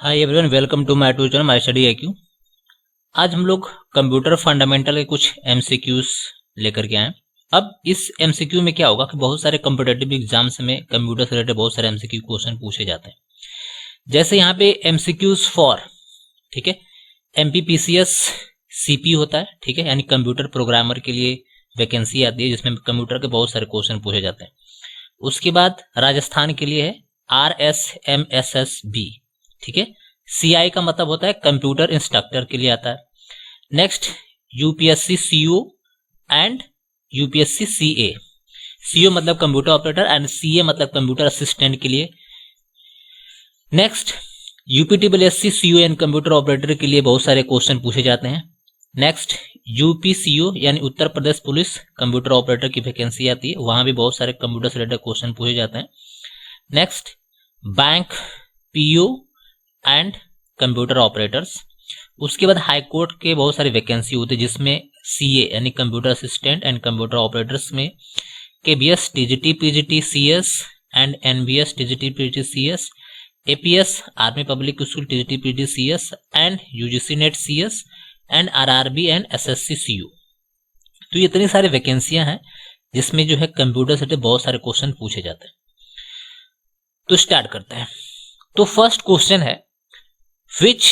Hi everyone, welcome to my tutor my study IQ. आज हम लोग कंप्यूटर फंडामेंटल के कुछ एमसीक्यूज लेकर के आए। अब इस एमसीक्यू में क्या होगा कि बहुत सारे कॉम्पिटिटिव एग्जाम्स में कंप्यूटर से रिलेटेड बहुत सारे एमसीक्यू क्वेश्चन पूछे जाते हैं। जैसे यहाँ पे एमसीक्यूज फॉर, ठीक है, एमपीपीसीएस सीपी होता है, ठीक है, यानी कंप्यूटर प्रोग्रामर के लिए वैकेंसी आती है जिसमें कंप्यूटर के बहुत सारे क्वेश्चन पूछे जाते हैं। उसके बाद राजस्थान के लिए है RSMSSB, ठीक है, CI का मतलब होता है कंप्यूटर इंस्ट्रक्टर के लिए आता है। Next UPSC CO and UPSC CA. CO मतलब कंप्यूटर ऑपरेटर एंड सीए मतलब कंप्यूटर असिस्टेंट के लिए। Next UPTBSC CO and computer operator के लिए बहुत सारे क्वेश्चन पूछे जाते हैं। नेक्स्ट यूपीसीओ यानी Uttar Pradesh police computer operator की वैकेंसी आती है, वहां भी बहुत सारे कंप्यूटर से रिलेटेड क्वेश्चन पूछे जाते हैं। Next bank PO and computer operators. उसके बाद हाई कोर्ट के बहुत सारी वैकेंसी होती है जिसमें सीए यानी computer assistant and computer operators में KBS TGT PGT CS and NBS TGT PGT CS, APS army public school TGT PGT CS and UGC NET CS and RRB and SSC CU. तो ये इतनी सारी वैकेंसियां हैं जिसमें जो है कंप्यूटर से बहुत सारे क्वेश्चन पूछे जाते हैं। तो स्टार्ट करते हैं। तो फर्स्ट क्वेश्चन है, which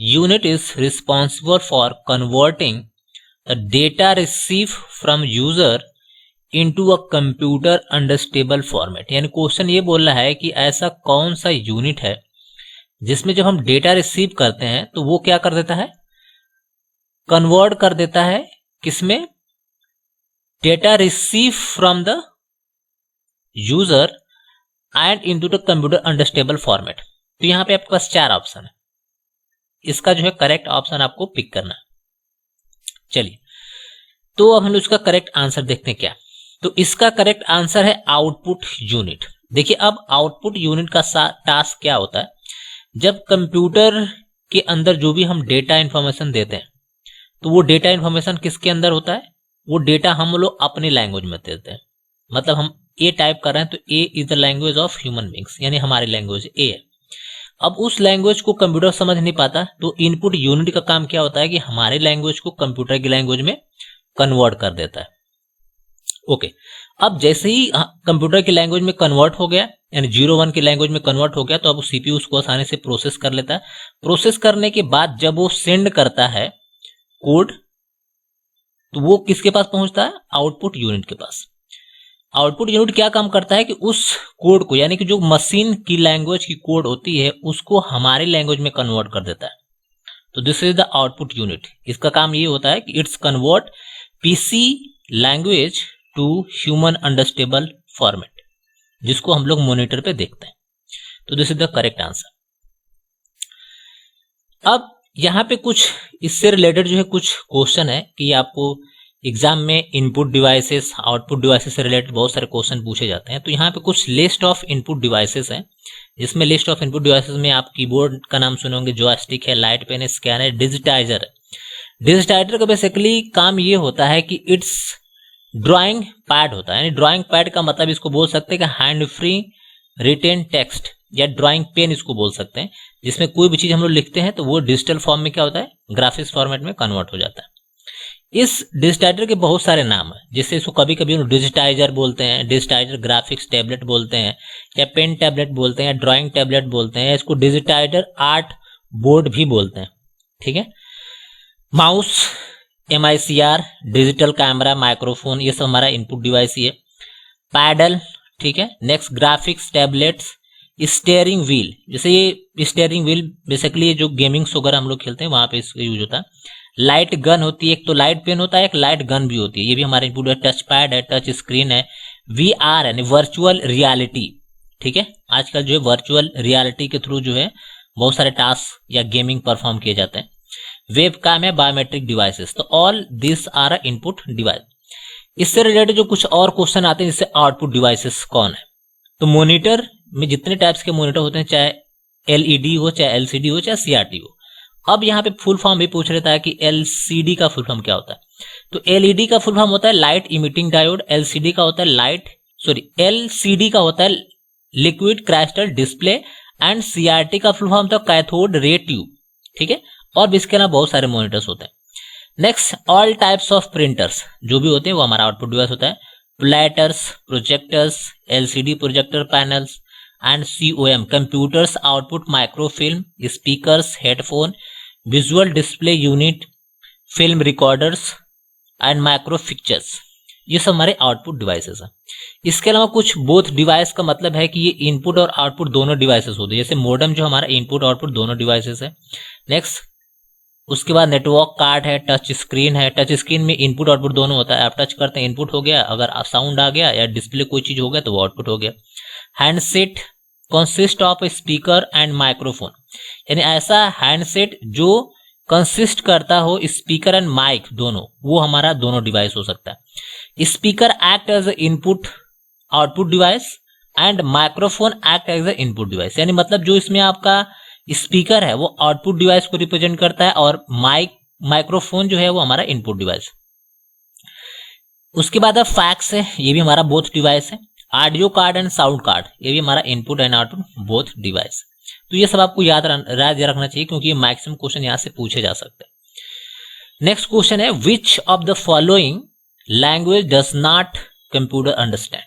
unit is responsible for converting the data received from user into a computer understandable format। यानी क्वेश्चन ये बोल रहा है कि ऐसा कौन सा यूनिट है जिसमें जब हम डेटा रिसीव करते हैं तो वो क्या कर देता है, कन्वर्ट कर देता है किसमें, data receive from the user and into the computer understandable format. तो यहां पे आपके पास चार ऑप्शन है, इसका जो है करेक्ट ऑप्शन आपको पिक करना है। चलिए, तो अब हम इसका करेक्ट आंसर देखते हैं क्या। तो इसका करेक्ट आंसर है आउटपुट यूनिट। देखिए, अब आउटपुट यूनिट का टास्क क्या होता है, जब कंप्यूटर के अंदर जो भी हम डेटा इंफॉर्मेशन देते हैं तो वो डेटा इंफॉर्मेशन किसके अंदर होता है, वो डेटा हम लोग अपनी लैंग्वेज में देते हैं। मतलब हम ए टाइप कर रहे हैं तो a is the language of human beings, यानी हमारी लैंग्वेज ए है। अब उस लैंग्वेज को कंप्यूटर समझ नहीं पाता तो इनपुट यूनिट का काम क्या होता है कि हमारे लैंग्वेज को कंप्यूटर की लैंग्वेज में कन्वर्ट कर देता है। ओके, अब जैसे ही कंप्यूटर की लैंग्वेज में कन्वर्ट हो गया, यानी 01 की लैंग्वेज में कन्वर्ट हो गया, तो अब सीपीयू उसको आसानी से प्रोसेस कर लेता है। प्रोसेस करने के बाद जब वो सेंड करता है कोड, तो वो किसके पास पहुंचता है, आउटपुट यूनिट के पास। आउटपुट यूनिट क्या काम करता है कि उस कोड को, यानी कि जो मशीन की लैंग्वेज की कोड होती है उसको हमारी लैंग्वेज में कन्वर्ट कर देता है। तो this is the output unit. इसका काम ये होता है कि it's convert PC language to human understandable format, जिसको हम लोग मॉनिटर पे देखते हैं। तो this is the correct answer. अब यहां पे कुछ इससे रिलेटेड जो है कुछ क्वेश्चन है कि आपको एग्जाम में इनपुट डिवाइसेस आउटपुट डिवाइसेस से रिलेटेड बहुत सारे क्वेश्चन पूछे जाते हैं। तो यहाँ पे कुछ लिस्ट ऑफ इनपुट डिवाइसेस हैं, जिसमें लिस्ट ऑफ इनपुट डिवाइसेस में आप कीबोर्ड का नाम सुने होंगे, जॉयस्टिक है, लाइट पेन है, स्कैनर है, डिजिटाइजर है। डिजिटाइजर का बेसिकली काम ये होता है कि इट्स ड्राइंग पैड होता है, यानी ड्राइंग पैड का मतलब इसको बोल सकते हैं कि हैंड फ्री रिटेन टेक्स्ट या ड्राइंग पेन इसको बोल सकते हैं, जिसमें कोई भी चीज हम लोग लिखते हैं तो वो डिजिटल फॉर्म में क्या होता है, ग्राफिक्स फॉर्मेट में कन्वर्ट हो जाता है। इस डिजिटाइजर के बहुत सारे नाम हैं, जिससे इसको कभी कभी डिजिटाइजर बोलते हैं, डिजिटाइजर ग्राफिक्स टैबलेट बोलते हैं, या पेन टैबलेट बोलते हैं, या ड्राइंग टैबलेट बोलते हैं, इसको डिजिटाइजर आर्ट बोर्ड भी बोलते हैं। ठीक है, mouse, MICR, digital camera, microphone, ये सब हमारा इनपुट डिवाइस ही है। पैडल, ठीक है। Next graphics tablets, steering wheel, जैसे ये स्टीयरिंग व्हील बेसिकली जो गेमिंग्स वगैरह हम लोग खेलते हैं वहां पे इसका यूज होता है। लाइट गन होती है, एक तो लाइट पेन होता है, एक लाइट गन भी होती है, ये भी हमारे इनपुट है। टच पैड है, टच स्क्रीन है, VR यानी वर्चुअल रियलिटी, ठीक है, आजकल जो है वर्चुअल रियलिटी के थ्रू जो है बहुत सारे टास्क या गेमिंग परफॉर्म किए जाते हैं। वेबकैम है, बायोमेट्रिक डिवाइसेस, तो all this are a input device. इससे रिलेटेड जो कुछ और क्वेश्चन आते हैं, जैसे आउटपुट डिवाइसेस कौन है, तो मॉनिटर में जितने टाइप्स के मॉनिटर होते हैं, चाहे LED हो, चाहे LCD हो, चाहे CRT हो। अब यहाँ पे फुल फॉर्म भी पूछ लेता है कि LCD का फुल फॉर्म क्या होता है। तो LED का फुल फॉर्म होता है लाइट इमिटिंग डायोड, LCD का होता है LCD का होता है लिक्विड क्राइस्टल डिस्प्ले एंड सीआरटी का फुल फॉर्म था कैथोड रे ट्यूब, ठीक है, और भी इसके अलावा बहुत सारे मॉनिटर्स होते हैं। Next, all types of printers जो भी होते हैं वो हमारा आउटपुट डिवाइस होता है। Platters, projectors, LCD projector panels and COM computers output microfilm, speakers, headphone, visual display unit, film recorders and micro pictures, ये सब हमारे आउटपुट डिवाइसेस हैं। इसके अलावा कुछ बोथ डिवाइस का मतलब है कि ये इनपुट और आउटपुट दोनों डिवाइसेस होते हैं, जैसे मॉडेम जो हमारा इनपुट आउटपुट दोनों डिवाइसेस है। नेक्स्ट, उसके बाद नेटवर्क कार्ड है, टच स्क्रीन है, टच स्क्रीन में इनपुट आउटपुट दोनों होता है, आप टच करते हैं इनपुट हो गया, अगर साउंड आ गया या डिस्प्ले कोई चीज हो गया तो वो आउटपुट हो गया। Handset consist of speaker and microphone, यानी ऐसा हैंडसेट जो कंसिस्ट करता हो स्पीकर एंड माइक दोनों, वो हमारा दोनों डिवाइस हो सकता है। Speaker act as input output device and microphone act as input device, यानी मतलब जो इसमें आपका स्पीकर है वो आउटपुट डिवाइस को रिप्रेजेंट करता है और माइक्रोफोन जो है वो हमारा इनपुट डिवाइस। उसके बाद फैक्स है, ये भी हमारा बोथ डिवाइस है। Audio card and sound card, ये भी हमारा input and output both device. तो ये सब आपको याद रखना चाहिए क्योंकि ये मैक्सिमम क्वेश्चन यहां से पूछे जा सकते हैं। नेक्स्ट क्वेश्चन है, विच of the following language does not computer understand?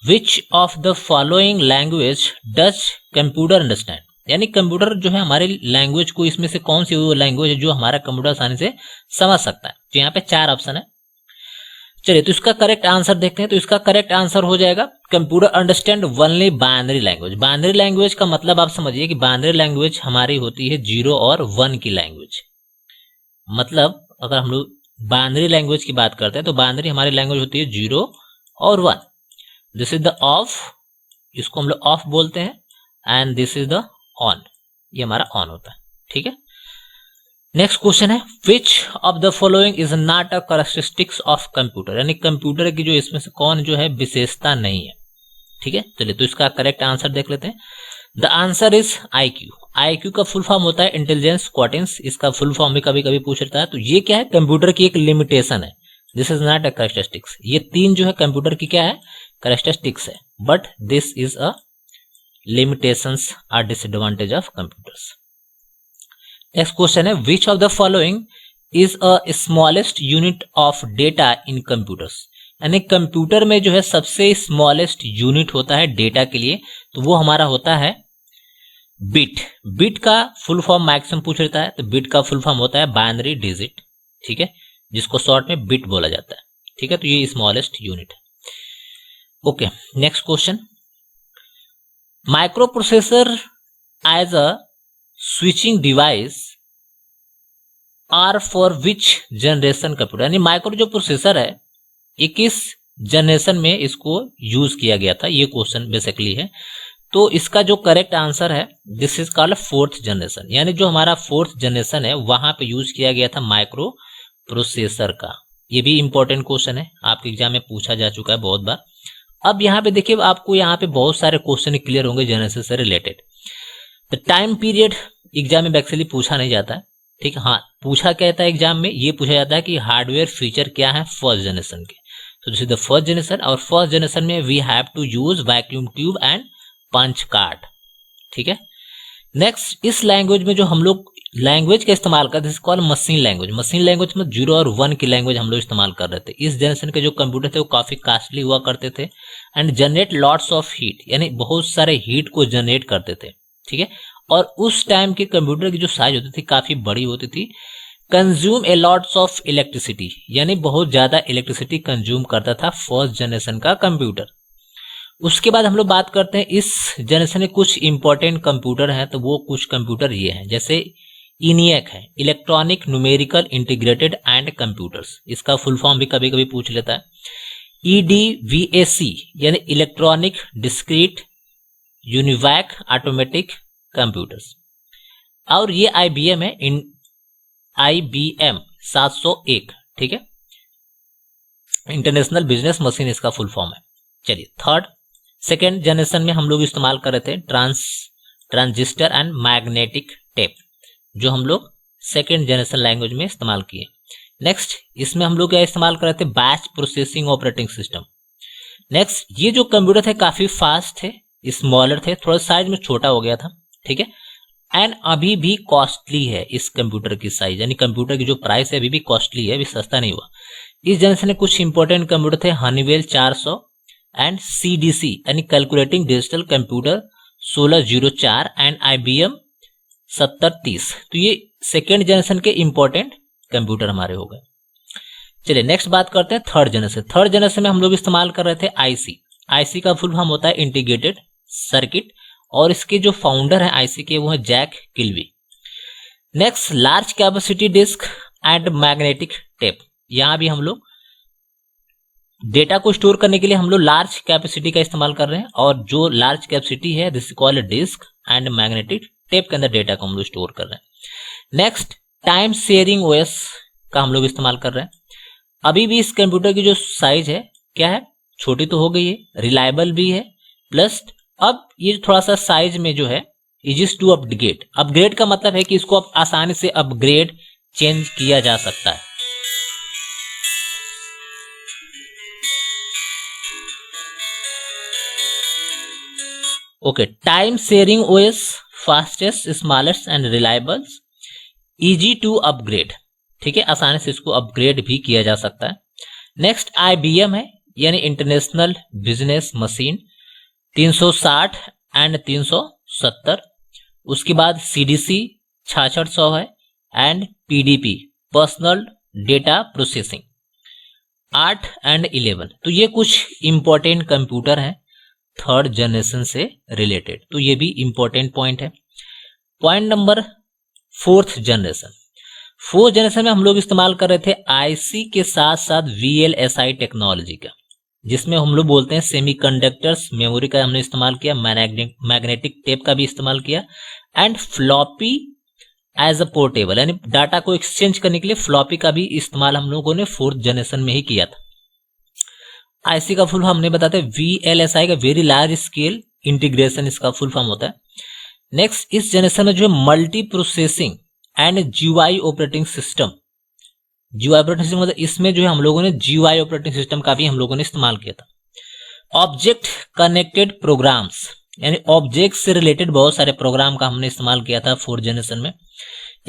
Which of the following language does computer understand, यानी कंप्यूटर जो है हमारे लैंग्वेज को, इसमें से कौन सी वो लैंग्वेज है जो हमारा कंप्यूटर आसानी से समझ सकता है? तो यहाँ पे 4 ऑप्शन है। चलिए तो इसका करेक्ट आंसर देखते हैं। तो इसका करेक्ट आंसर हो जाएगा computer understand only binary language. Binary language का मतलब आप समझिए कि बाइनरी लैंग्वेज हमारी होती है 0 और 1 की लैंग्वेज। मतलब अगर हम लोग बाइनरी लैंग्वेज की बात करते हैं तो बाइनरी हमारी लैंग्वेज होती है 0 और 1। दिस इज द ऑफ, इसको हम लोग ऑफ बोलते हैं, and this is the on, ये हमारा ऑन होता है, ठीक है। नेक्स्ट क्वेश्चन है, विच of the following is not a characteristics of computer, यानी कंप्यूटर की जो इसमें से कौन जो है विशेषता नहीं है, ठीक है। चलिए तो इसका करेक्ट आंसर देख लेते हैं। The answer is IQ। IQ का फुल फॉर्म होता है इंटेलिजेंस क्वाटिंस, इसका फुल फॉर्म भी कभी कभी पूछ लेता है। तो ये क्या है, कंप्यूटर की एक लिमिटेशन है, this is not a characteristics. ये 3 जो है कंप्यूटर की क्या है, कैरेक्टरिस्टिक्स है, but this is a limitations or disadvantage of computers. Next question है, which of the following is a smallest unit of data in computers? यानी कंप्यूटर में जो है सबसे स्मॉलेस्ट यूनिट होता है डेटा के लिए, तो वो हमारा होता है बिट। बिट का फुल फॉर्म मैक्सिमम पूछ लेता है, तो बिट का फुल फॉर्म होता है बाइनरी डिजिट, ठीक है, जिसको शॉर्ट में बिट बोला जाता है, ठीक है। तो ये स्मॉलेस्ट यूनिट है। Okay, next question, microprocessor as a switching device are for which generation computer, यानी माइक्रो जो प्रोसेसर है ये किस जनरेशन में इसको यूज किया गया था, ये क्वेश्चन बेसिकली है। तो इसका जो करेक्ट आंसर है, this is called 4th generation, यानी जो हमारा 4th जनरेशन है वहां पे यूज किया गया था माइक्रो प्रोसेसर का। ये भी इंपॉर्टेंट क्वेश्चन है, आपके एग्जाम में पूछा जा चुका है बहुत बार। अब यहाँ पे देखिए, आपको यहाँ पे बहुत सारे क्वेश्चन क्लियर होंगे जनरेशन से रिलेटेड। तो टाइम पीरियड एग्जाम में एक्चुअली पूछा नहीं जाता है, ठीक है। हाँ, पूछा क्या जाता है एग्जाम में, ये पूछा जाता है कि हार्डवेयर फीचर क्या है फर्स्ट जनरेशन के। तो this is the first generation, और फर्स्ट जनरेशन में we have to use vacuum tube and punch card, ठीक है। नेक्स्ट, इस लैंग्वेज में जो हम लोग लैंग्वेज का इस्तेमाल करते हैं call machine language. Machine language में 0 और 1 की लैंग्वेज हम लोग इस्तेमाल कर रहे थे। इस जनरेशन के जो कंप्यूटर थे वो काफी कॉस्टली हुआ करते थे and generate lots of heat, यानी बहुत सारे हीट को जनरेट करते थे, ठीक है। और उस टाइम के कंप्यूटर की जो साइज होती थी काफी बड़ी होती थी। Consume a lots of electricity, यानी बहुत ज्यादा इलेक्ट्रिसिटी कंज्यूम करता था फर्स्ट जनरेशन का कंप्यूटर। उसके बाद हम लोग बात करते हैं इस जनरेशन में कुछ इंपॉर्टेंट कंप्यूटर हैं, तो वो कुछ कंप्यूटर ये हैं, जैसे ENIAC है, electronic numerical integrated and computers, इसका फुल फॉर्म भी कभी कभी पूछ लेता है। EDVAC यानी electronic discrete UNIVAC automatic computers. और ये IBM है, IBM 701, ठीक है, इंटरनेशनल बिजनेस मशीन इसका फुल फॉर्म है। चलिए, सेकेंड जनरेशन में हम लोग इस्तेमाल कर रहे थे ट्रांजिस्टर एंड मैग्नेटिक टेप, जो हम लोग सेकेंड जनरेशन लैंग्वेज में इस्तेमाल किए। नेक्स्ट, इसमें हम लोग क्या इस्तेमाल कर रहे थे, batch processing operating system. Next, ये जो कंप्यूटर थे काफी फास्ट थे, स्मॉलर थे, थोड़ा साइज में छोटा हो गया था, ठीक है। एंड अभी भी कॉस्टली है इस कंप्यूटर की साइज, यानी कंप्यूटर की जो प्राइस है अभी भी कॉस्टली है, अभी सस्ता नहीं हुआ। इस जनरेशन में कुछ इंपॉर्टेंट कंप्यूटर थे, हनीवेल 400 एंड CDC यानी calculating digital computer 1604 and IBM 7030। तो ये सेकेंड जनरेशन के इंपॉर्टेंट कंप्यूटर हमारे हो गए। चलिए नेक्स्ट बात करते हैं थर्ड जनरेशन। थर्ड जनरेशन में हम लोग इस्तेमाल कर रहे थे आईसी का फुल फॉर्म होता है इंटीग्रेटेड सर्किट, और इसके जो फाउंडर हैं आईसी के वो है Jack Kilby. Next large capacity disk and magnetic tape. यहां भी हम लोग डेटा को स्टोर करने के लिए हम लोग लार्ज कैपेसिटी का इस्तेमाल कर रहे हैं, और जो लार्ज कैपेसिटी है this is called disk and magnetic tape के अंदर डेटा को हम लोग स्टोर कर रहे हैं। नेक्स्ट टाइम शेयरिंग ओएस का हम लोग इस्तेमाल कर रहे हैं। अभी भी इस कंप्यूटर की जो साइज है क्या है, छोटी तो हो गई है, रिलायबल भी है, प्लस अब ये थोड़ा सा साइज में जो है इजिस टू अपग्रेड। अपग्रेड का मतलब है कि इसको अब आसानी से अपग्रेड चेंज किया जा सकता है। Okay, time sharing OS, fastest, smallest and reliable, easy to upgrade, ठीक है, आसानी से इसको अपग्रेड भी किया जा सकता है। नेक्स्ट IBM है, यानी इंटरनेशनल बिजनेस मशीन 360 एंड 370। उसके बाद CDC 6600 है and PDP personal data processing 8 and 11। तो ये कुछ इंपॉर्टेंट कंप्यूटर हैं थर्ड जनरेशन से रिलेटेड, तो ये भी इंपॉर्टेंट पॉइंट है। Point number fourth generation. Fourth generation में हम लोग इस्तेमाल कर रहे थे आईसी के साथ साथ VLSI टेक्नोलॉजी का, जिसमें हम लोग बोलते हैं सेमीकंडक्टर्स मेमोरी का हमने इस्तेमाल किया, मैग्नेटिक टेप का भी इस्तेमाल किया, and floppy as a portable, यानी डाटा को एक्सचेंज करने के लिए फ्लॉपी का भी इस्तेमाल हम लोगों ने फोर्थ जनरेशन में ही किया था। आईसी का फुल फॉर्म हमने बताते VLSI का वेरी लार्ज स्केल इंटीग्रेशन इसका फुल फॉर्म होता है। नेक्स्ट इस जनरेशन में जो है multi processing and GUI operating system, GUI operating system मतलब इसमें जो है हम लोगों ने GUI ऑपरेटिंग सिस्टम का भी हम लोगों ने इस्तेमाल किया था। ऑब्जेक्ट कनेक्टेड प्रोग्राम्स, यानी ऑब्जेक्ट से रिलेटेड बहुत सारे प्रोग्राम का हमने इस्तेमाल किया था फोर्थ जनरेशन में।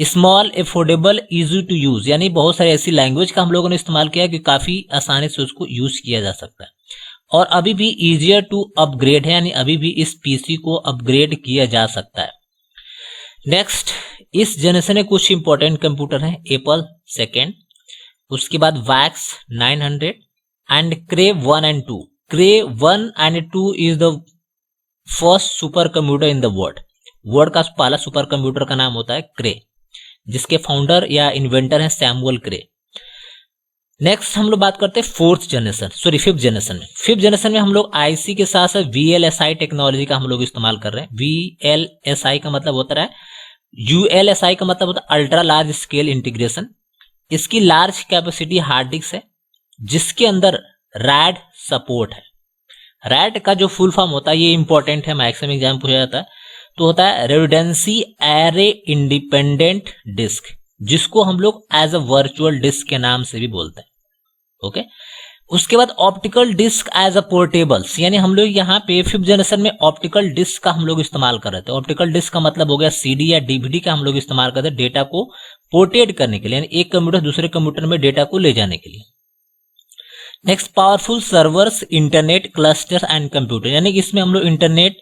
Small affordable easy to use, यानी बहुत सारी ऐसी लैंग्वेज का हम लोगों ने इस्तेमाल किया कि काफी आसानी से उसको यूज किया जा सकता है, और अभी भी इजियर टू अपग्रेड है, यानी अभी भी इस पीसी को अपग्रेड किया जा सकता है। नेक्स्ट इस जनरेशन में कुछ इंपॉर्टेंट कंप्यूटर हैं, एप्पल सेकेंड, उसके बाद wax 900 and cray 1 and 2। Cray 1 and 2 is the first super computer in the world का पहला सुपर कंप्यूटर का नाम होता है क्रे, जिसके फाउंडर या इन्वेंटर हैं सैमुअल क्रे। नेक्स्ट हम लोग बात करते हैं फिफ्थ जनरेशन में। फिफ्थ जनरेशन में हम लोग आईसी के साथ साथ VLSI टेक्नोलॉजी का हम लोग इस्तेमाल कर रहे हैं। VLSI का मतलब होता है, ULSI का मतलब होता है अल्ट्रा लार्ज स्केल इंटीग्रेशन। इसकी लार्ज कैपेसिटी हार्ड डिस्क है जिसके अंदर रैड सपोर्ट है। रैड का जो फुल फॉर्म होता है, ये इंपॉर्टेंट है, मैक्सिमम एग्जाम पूछा जाता है, तो होता है रेडंडेंसी एरे इंडिपेंडेंट डिस्क, जिसको हम लोग एज अ वर्चुअल डिस्क के नाम से भी बोलते हैं। ओके, उसके बाद ऑप्टिकल डिस्क एज अ पोर्टेबल्स, यानी हम लोग यहाँ पे फिफ्थ जनरेशन में ऑप्टिकल डिस्क का हम लोग इस्तेमाल कर रहे थे। ऑप्टिकल डिस्क का मतलब हो गया CD या DVD का हम लोग इस्तेमाल करते हैं डेटा को पोर्टेट करने के लिए, यानी एक कंप्यूटर दूसरे कंप्यूटर में डेटा को ले जाने के लिए। Next powerful servers, internet cluster and computer, यानी इसमें हम लोग internet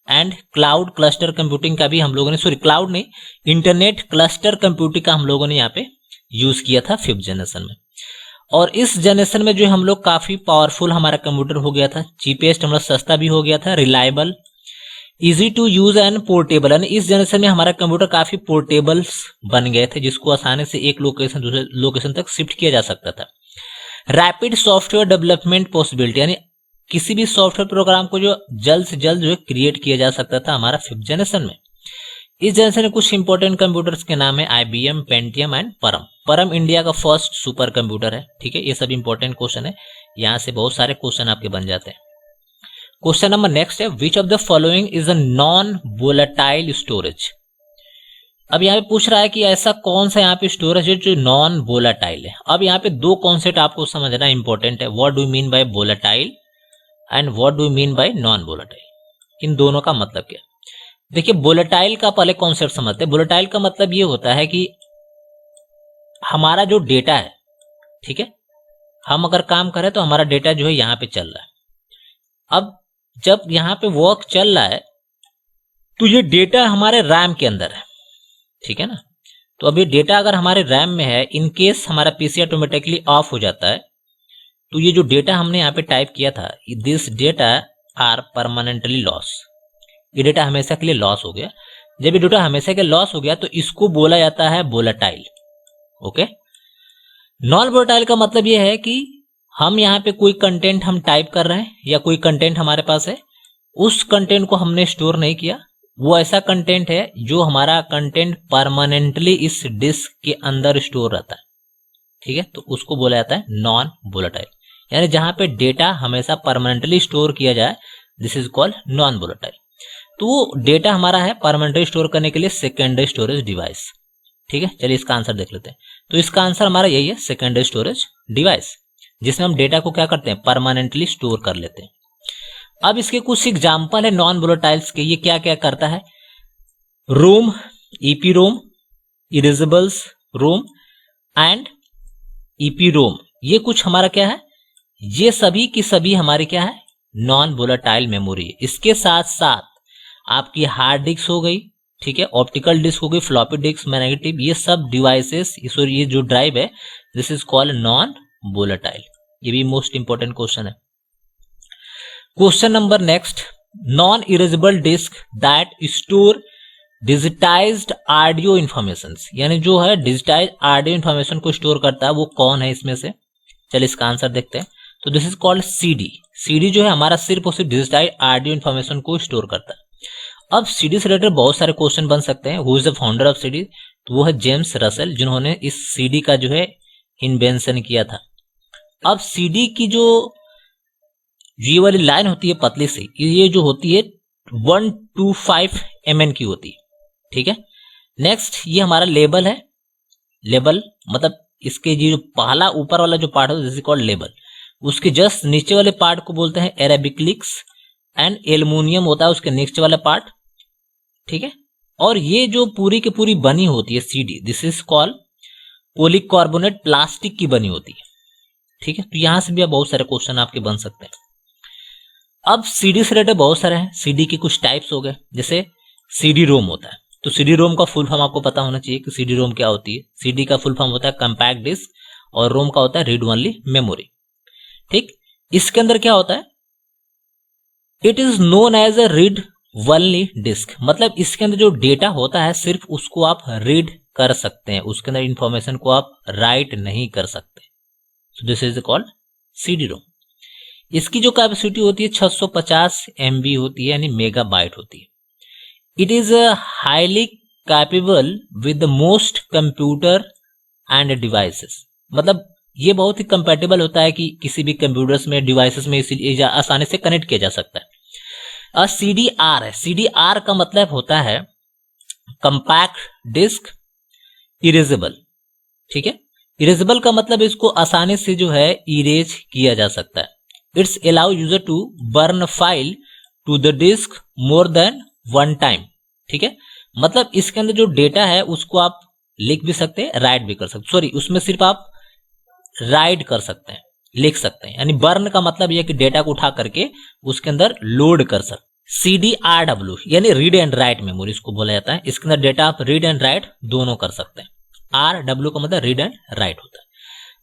and cloud cluster computing का भी हम लोगों ने, क्लाउड नहीं, इंटरनेट क्लस्टर कंप्यूटिंग का हम लोगों ने यहाँ पे यूज किया था फिफ्थ जनरेशन में। और इस जनरेशन में जो हम लोग काफी पावरफुल हमारा कंप्यूटर हो गया था, चीपेस्ट हमारा सस्ता भी हो गया था, reliable, easy to use and portable, यानी इस जनरेशन में हमारा कंप्यूटर काफी पोर्टेबल्स बन गए थे, जिसको आसानी से एक लोकेशन दूसरे लोकेशन तक शिफ्ट किया जा सकता था। रैपिड सॉफ्टवेयर डेवलपमेंट पॉसिबिलिटी, यानी किसी भी सॉफ्टवेयर प्रोग्राम को जो जल्द से जल्द जो है क्रिएट किया जा सकता था हमारा फिफ्थ जनरेशन में। इस जनरेशन में कुछ इंपॉर्टेंट कंप्यूटर्स के नाम है IBM, पेंटियम एंड परम। परम इंडिया का फर्स्ट सुपर कंप्यूटर है, ठीक है, ये सब इंपॉर्टेंट क्वेश्चन है, यहाँ से बहुत सारे क्वेश्चन आपके बन जाते हैं। क्वेश्चन नंबर नेक्स्ट है, विच of the following is a non volatile storage. अब यहाँ पे पूछ रहा है कि ऐसा कौन सा यहाँ पे स्टोरेज है जो नॉन वोलेटाइल है। अब यहाँ पे दो कॉन्सेप्ट आपको समझना इंपॉर्टेंट है, what do you mean by volatile and what do you mean by non volatile. इन दोनों का मतलब क्या है? देखिए वोलेटाइल का पहले कॉन्सेप्ट समझते हैं। वोलेटाइल का मतलब ये होता है कि हमारा जो डेटा है, ठीक है, हम अगर काम करें तो हमारा डेटा जो है यहाँ पे चल रहा है। अब जब यहाँ पे वर्क चल रहा है तो ये डेटा हमारे रैम के अंदर है, ठीक है ना। तो अभी डेटा अगर हमारे रैम में है, इन केस हमारा पीसी ऑटोमेटिकली ऑफ हो जाता है, तो ये जो डेटा हमने यहाँ पे टाइप किया था, this data are permanently loss, ये डेटा हमेशा के लिए लॉस हो गया। जब ये डेटा हमेशा के लॉस हो गया तो इसको बोला जाता है वोलेटाइल। ओके, नॉन वोलेटाइल का मतलब ये है कि हम यहाँ पे कोई कंटेंट हम टाइप कर रहे हैं या कोई कंटेंट हमारे पास है, उस कंटेंट को हमने स्टोर नहीं किया, वो ऐसा कंटेंट है जो हमारा कंटेंट परमानेंटली इस डिस्क के अंदर स्टोर रहता है, ठीक है, तो उसको बोला जाता है नॉन वोलेटाइल। यानी जहां पे डेटा हमेशा परमानेंटली स्टोर किया जाए, this is called non volatile. तो डेटा हमारा है परमानेंटली स्टोर करने के लिए सेकेंडरी स्टोरेज डिवाइस, ठीक है। चलिए इसका आंसर देख लेते हैं। तो इसका आंसर हमारा यही है, सेकेंडरी स्टोरेज डिवाइस, जिसमें हम डेटा को क्या करते हैं, परमानेंटली स्टोर कर लेते हैं। अब इसके कुछ एग्जाम्पल है नॉन वोलेटाइल्स के, ये क्या क्या करता है। ROM, EP ROM, erasables ROM and EP ROM, ये कुछ हमारा क्या है, ये सभी की सभी हमारी क्या है, नॉन वोलेटाइल मेमोरी। इसके साथ साथ आपकी हार्ड डिस्क हो गई, ठीक है, ऑप्टिकल डिस्क हो गई, फ्लॉपी डिस्क, मैग्नेटिक, ये सब डिवाइसेस, ये जो ड्राइव है, this is called non volatile. ये भी मोस्ट इंपॉर्टेंट क्वेश्चन है। Question number next, non erasable disk that store digitized audio information, यानी जो है डिजिटाइज ऑडियो इंफॉर्मेशन को स्टोर करता है, वो कौन है इसमें से। चलिए इसका आंसर देखते हैं। तो this is called CD. CD जो है हमारा सिर्फ और सिर्फ डिजिटाइज ऑडियो इंफॉर्मेशन को स्टोर करता है। अब सीडी से रिलेटेड बहुत सारे क्वेश्चन बन सकते हैं। Who is the founder of CD, तो वो है जेम्स रसेल, जिन्होंने इस सीडी का जो है इन्वेंशन किया था। अब सीडी की जो ये वाली लाइन होती है पतली सी, ये जो होती है 125 mm की होती है, ठीक है। नेक्स्ट ये हमारा लेबल है, लेबल मतलब इसके ये जो पहला ऊपर वाला जो पार्ट है दिस इज कॉल्ड लेबल, उसके जस्ट नीचे वाले पार्ट को बोलते हैं एरेबिक्लिक्स एंड एल्युमिनियम होता है उसके नेक्स्ट वाला पार्ट, ठीक है। और ये जो पूरी की पूरी बनी होती है CD, this is called polycarbonate plastic की बनी होती है, ठीक है। तो यहां से भी बहुत सारे क्वेश्चन आपके बन सकते हैं। अब सीडी से रिलेटेड बहुत सारे हैं। सीडी के कुछ टाइप्स हो गए, जैसे सीडी रोम होता है, तो सीडी रोम का फुल फॉर्म आपको पता होना चाहिए कि सीडी रोम क्या होती है। सीडी का फुल फॉर्म होता है कंपैक्ट डिस्क और रोम का होता है रीड ओनली मेमोरी, ठीक। इसके अंदर क्या होता है, it is known as a read only disk, मतलब इसके अंदर जो डेटा होता है सिर्फ उसको आप रीड कर सकते हैं, उसके अंदर इंफॉर्मेशन को आप राइट नहीं कर सकते। So this is called CD ROM. इसकी जो कैपेसिटी होती है 650 MB होती है, यानी मेगाबाइट होती है। It is highly capable with the most computer end devices, मतलब ये बहुत ही कंपैटिबल होता है कि किसी भी कंप्यूटर्स में, डिवाइसेस में इसीलिए आसानी से कनेक्ट किया जा सकता है। CDR है, CDR का मतलब होता है कंपैक्ट डिस्क इरेजेबल, ठीक है। इरेजेबल का मतलब इसको आसानी से जो है इरेज किया जा सकता है। It's allow user to burn file to the disk more than one time, ठीक है। मतलब इसके अंदर जो डेटा है उसको आप लिख भी सकते हैं, राइट भी कर सकते हैं, सॉरी उसमें सिर्फ आप राइट कर सकते हैं, लिख सकते हैं। यानी बर्न का मतलब यह कि डेटा को उठा करके उसके अंदर लोड कर सकते। CDRW यानी रीड एंड राइट मेमोरी इसको बोला जाता है। इसके अंदर डेटा आप रीड एंड राइट दोनों कर सकते हैं। RW का मतलब रीड एंड राइट होता है।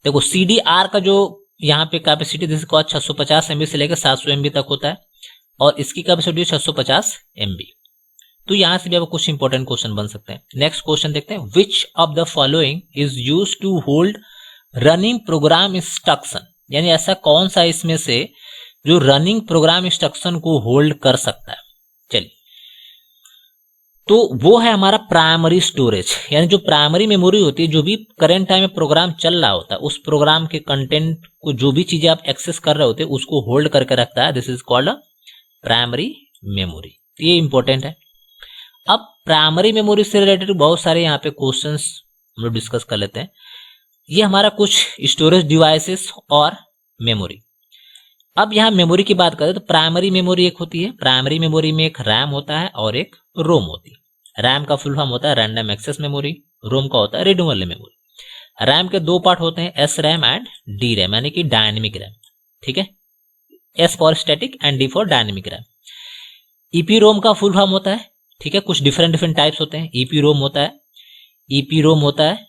देखो CDR का जो यहाँ पे कैपेसिटी दिस को 650 MB से लेकर 700 MB तक होता है और इसकी कैपेसिटी 650 MB। तो यहां से भी आपको कुछ इंपॉर्टेंट क्वेश्चन बन सकते हैं। नेक्स्ट क्वेश्चन देखते हैं, which of the following is used to hold running program instruction, यानी ऐसा कौन सा इसमें से जो रनिंग प्रोग्राम इंस्ट्रक्शन को होल्ड कर सकता है। चलिए, तो वो है हमारा प्राइमरी स्टोरेज, यानी जो प्राइमरी मेमोरी होती है, जो भी करंट टाइम में प्रोग्राम चल रहा होता है उस प्रोग्राम के कंटेंट को, जो भी चीजें आप एक्सेस कर रहे होते हैं उसको होल्ड करके रखता है। This is called primary memory. ये इंपॉर्टेंट है। अब प्राइमरी मेमोरी से रिलेटेड बहुत सारे यहाँ पे क्वेश्चंस हम लोग डिस्कस कर लेते हैं। ये हमारा कुछ स्टोरेज डिवाइसेस और मेमोरी। अब यहाँ मेमोरी की बात करें तो प्राइमरी मेमोरी एक होती है, प्राइमरी मेमोरी में एक रैम होता है और एक रोम होती है। रैम का फुल फॉर्म होता है रैंडम एक्सेस मेमोरी, रोम का होता है रीडेबल मेमोरी। रैम के दो पार्ट होते हैं, S RAM and D RAM, यानी कि डायनेमिक रैम, ठीक है, S for static and D for dynamic RAM. EP ROM का फुल फॉर्म होता है, ठीक है, कुछ डिफरेंट डिफरेंट टाइप्स होते हैं। ईपी रोम होता है, ईपी रोम होता है,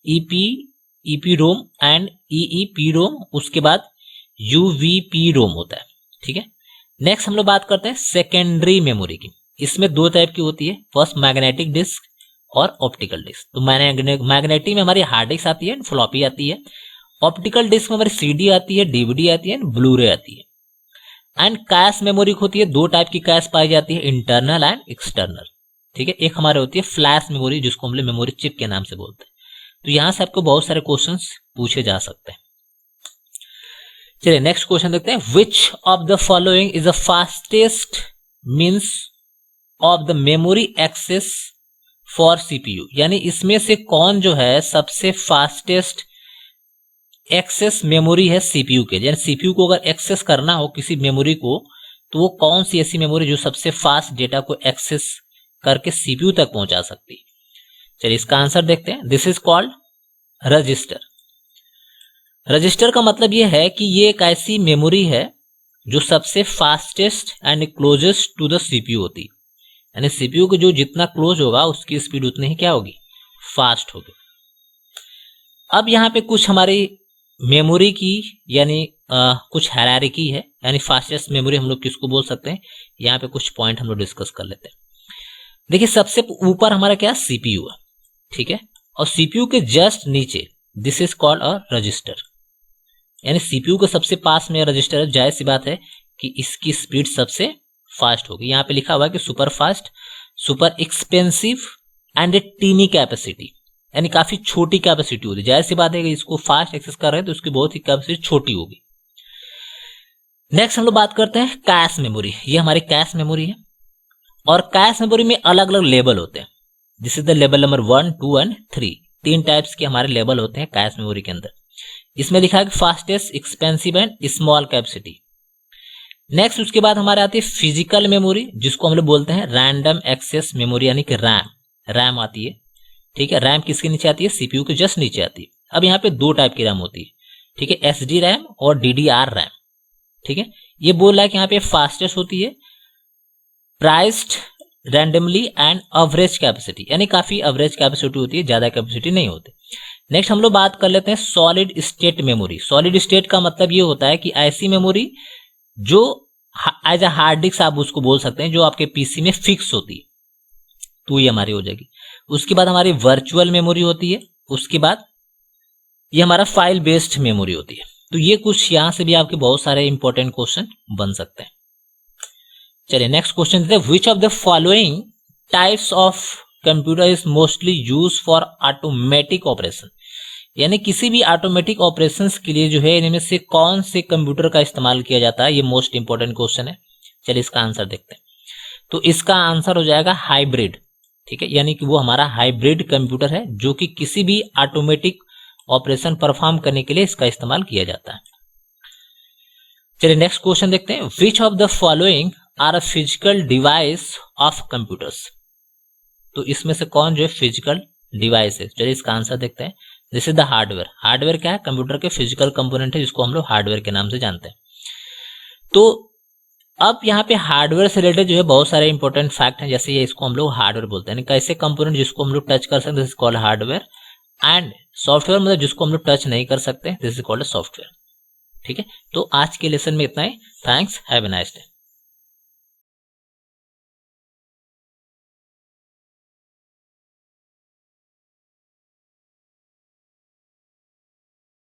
ईपी रोम एंड ईईपी रोम, उसके बाद यूवीपी रोम होता है, ठीक है। नेक्स्ट हम लोग बात करते हैं सेकेंडरी मेमोरी की। इसमें दो टाइप की होती है, फर्स्ट मैग्नेटिक डिस्क और ऑप्टिकल डिस्क। तो मैग्नेटिक में हमारी हार्ड डिस्क आती है, फ्लॉपी आती है। ऑप्टिकल डिस्क में हमारी सीडी आती है, डीवीडी आती है, ब्लूरे आती है। एंड कैश मेमोरी होती है, दो टाइप की कैश पाई जाती है, इंटरनल एंड एक्सटर्नल, ठीक है। एक हमारे होती है फ्लैश मेमोरी, जिसको हम लोग मेमोरी चिप के नाम से बोलते हैं। तो यहां से आपको बहुत सारे क्वेश्चंस पूछे जा सकते हैं। चलिए नेक्स्ट क्वेश्चन देखते हैं, which of the following is the fastest means of the memory access for CPU, यानी इसमें से कौन जो है सबसे फास्टेस्ट एक्सेस मेमोरी है सीपीयू के। यानी सीपीयू को अगर एक्सेस करना हो किसी मेमोरी को, तो वो कौन सी ऐसी मेमोरी जो सबसे फास्ट डेटा को एक्सेस करके सीपीयू तक पहुंचा सकती है। चलिए इसका आंसर देखते हैं, this is called register. Register का मतलब ये है कि ये एक ऐसी मेमोरी है जो सबसे fastest and closest to the CPU होती है, यानी सीपीयू को जो जितना क्लोज होगा उसकी स्पीड उतनी ही क्या होगी, फास्ट होगी। अब यहाँ पे कुछ हमारी मेमोरी की यानी कुछ हायरार्की है, यानी फास्टेस्ट मेमोरी हम लोग किसको बोल सकते हैं, यहाँ पे कुछ पॉइंट हम लोग डिस्कस कर लेते हैं। देखिए सबसे ऊपर हमारा क्या सीपीयू है, ठीक है, और सीपीयू के जस्ट नीचे this is called a resistor, यानी सीपीयू के सबसे पास में रजिस्टर है। जाहिर सी बात है कि इसकी स्पीड सबसे फास्ट होगी। यहाँ पे लिखा हुआ है कि super fast, super expensive and a tiny capacity, यानी काफी छोटी कैपेसिटी होती है। जाहिर सी बात है कि इसको फास्ट एक्सेस कर रहे हैं तो उसकी बहुत ही कैपेसिटी छोटी होगी। नेक्स्ट हम लोग बात करते हैं कैश मेमोरी। ये हमारी कैश मेमोरी है, और कैश मेमोरी में अलग अलग लेवल होते हैं। This is the level number 1, 2 and 3। तीन टाइप्स के हमारे लेवल होते हैं कैश मेमोरी के अंदर। इसमें लिखा है कि fastest, expensive and small capacity. Next उसके बाद हमारे आती है फिजिकल मेमोरी, जिसको हम लोग बोलते हैं रैंडम एक्सेस मेमोरी, यानी कि रैम आती है, ठीक है। रैम किसके नीचे आती है, सीपीयू के जस्ट नीचे आती है। अब यहाँ पे दो टाइप की रैम होती है, ठीक है, एसडी रैम और डीडीआर रैम, ठीक है। ये बोल रहा है कि यहाँ पे फास्टेस्ट होती है priced randomly and average capacity, यानी काफी एवरेज कैपेसिटी होती है, ज्यादा कैपेसिटी नहीं होती। नेक्स्ट हम लोग बात कर लेते हैं solid state memory. Solid state का मतलब ये होता है कि ऐसी मेमोरी जो एज अ हार्ड डिस्क आप उसको बोल सकते हैं, जो आपके पीसी में फिक्स होती है, तो ये हमारी हो जाएगी। उसके बाद हमारी वर्चुअल मेमोरी होती है, उसके बाद ये हमारा फाइल बेस्ड मेमोरी होती है। तो ये कुछ यहां से भी आपके बहुत सारे इंपॉर्टेंट क्वेश्चन बन सकते हैं। चलिए नेक्स्ट क्वेश्चन देते हैं, which of the following types of computer is mostly use for automatic operation, यानी किसी भी ऑटोमेटिक ऑपरेशंस के लिए जो है इनमें से कौन से कंप्यूटर का इस्तेमाल किया जाता है। ये मोस्ट इंपॉर्टेंट क्वेश्चन है। चलिए इसका आंसर देखते हैं। तो इसका आंसर हो जाएगा हाइब्रिड, ठीक है, यानी कि वो हमारा हाइब्रिड कंप्यूटर है जो कि किसी भी ऑटोमेटिक ऑपरेशन परफॉर्म करने के लिए इसका इस्तेमाल किया जाता है। चलिए नेक्स्ट क्वेश्चन देखते हैं, which of the following are a physical device of computers. तो इसमें से कौन जो है फिजिकल डिवाइस है। चलिए इसका आंसर देखते हैं, this is the hardware. Hardware क्या है, कंप्यूटर के फिजिकल कंपोनेंट है, जिसको हम लोग हार्डवेयर के नाम से जानते हैं। तो अब यहाँ पे हार्डवेयर से रिलेटेड जो है बहुत सारे इंपॉर्टेंट फैक्ट हैं, जैसे ये इसको हम लोग हार्डवेयर बोलते हैं, कैसे कंपोनेंट जिसको हम लोग टच कर सकते हैं, this is called hardware. And software मतलब जिसको हम लोग टच नहीं कर सकते, दिस इज कॉल्ड सॉफ्टवेयर, ठीक है। तो आज के लेसन में इतना ही। Thanks, have a nice day.